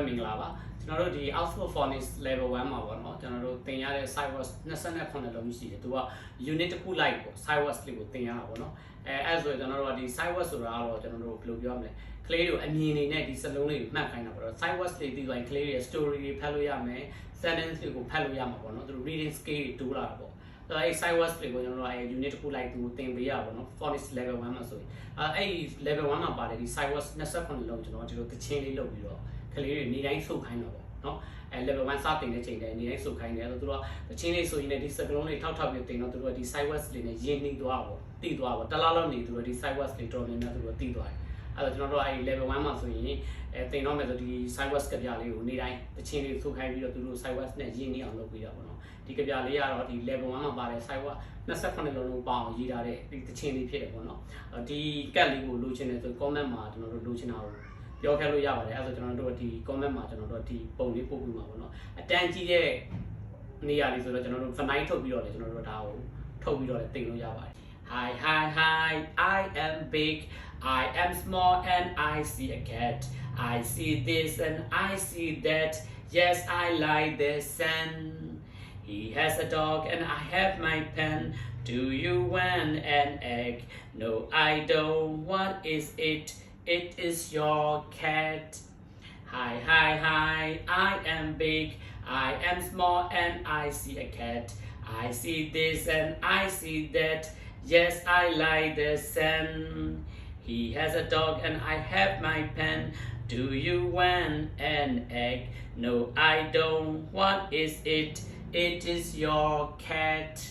ပဲမင်္ဂလာပါကျွန်တော်တို့ဒီ Oxford Phonics Level 1မှာပေါ့နော်ကျွန်တော်တို့သင်ရတဲ့ side words 29လုံးရှိတယ်သူက unit တစ်ခုလိုက်ပေါ့ side words လေးကိုသင်ရတာပေါ့နော်အဲ့ဆိုကျွန်တော်တို့ကဒီ side words ဆိုတာကတော့ကျွန်တော်တို့ဘယ်လိုပြောမလဲကလေးတွေကိုအမြင်နေနဲ့ဒီစလုံးလေးကိုမှတ်ခိုင်းတာပေါ့နော် side words လေးဒီလိုင်းကလေးတွေ story တွေဖတ်လို့ရမယ် sentence တွေကိုဖတ်လို့ရမှာပေါ့နော်သူတို့ reading scale တွေတိုးလာတာပေါ့အဲ့ side words တွေကိုကျွန်တော်တို့unit တစ်ခုလိုက်သူသင်ပေးရပါပေါ့နော် Phonics Level 1မှာဆိုရင်အဲ့ level 1မှာပါတယ်ဒီ side words 29လုံးကျွန်တော်ဒီလိုတချင်းလေးလုပ်ပြီးတော့ကလေးတွေနေတိုင်းစုပ်ခိုင်းတာပေါ့နော်level 1စတင်တဲ့ချိန်တည်းနေတိုင်းစုပ်ခိုင်းတယ်ဆိုတော့သူတို့ကချင်းလေးဆိုရင်လည်းဒီစကလုံးလေးထောက်ပြီးတင်တော့သူတို့ကဒီ side words လေးနဲ့ရင်းနှီးသွားပေါ့တည်သွားပေါ့တလားလောက်နေသူတို့ဒီ side words လေးတော်များများသူတို့တည်သွားတယ်အဲ့တော့ကျွန်တော်တို့အဲ့ level 1မှာဆိုရင်တင်တော့မယ်ဆိုဒီ side words ကပြလေးကိုနေတိုင်းချင်းလေးစုပ်ခိုင်းပြီးတော့သူတို့ side words နဲ့ရင်းနှီးအောင်လုပ်ပေးတာပေါ့နော်ဒီကပြလေးကတော့ဒီ level 1မှာပါတယ် side words 28လုံးပေါအောင်ရေးထားတဲ့ဒီချင်းလေးဖြစ်တယ်ပေါ့နော်ဒီကတ်လေးကိုလိုချင်တယ်ဆို comment မှာကျွန်တော်တို့လိုချင်တာကိုပြောခဲ့လို့ရပါတယ်အဲ့ဆိုကျွန်တော်တို့ဒီ comment မှာကျွန်တော်တို့ဒီပုံလေးပို့ပြီးမှာပေါ့နော်အတန်းကြီးတဲ့နေရာလေးဆိုတော့ကျွန်တော်တို့ file ထုတ်ပြီးတော့လေကျွန်တော်တို့ဒါကိုထုတ်ပြီးတော့လေတင်လို့ရပါတယ် Hi hi hi I am big I am small and I see a cat I see this and I see that yes I like the sun He has a dog and I have my pen Do you want an egg No I don't What is it It is your cat. Hi, hi, hi, I am big, I am small and I see a cat. I see this and I see that, yes, I like the sun. He has a dog and I have my pen. Do you want an egg? No, I don't. What is it? It is your cat.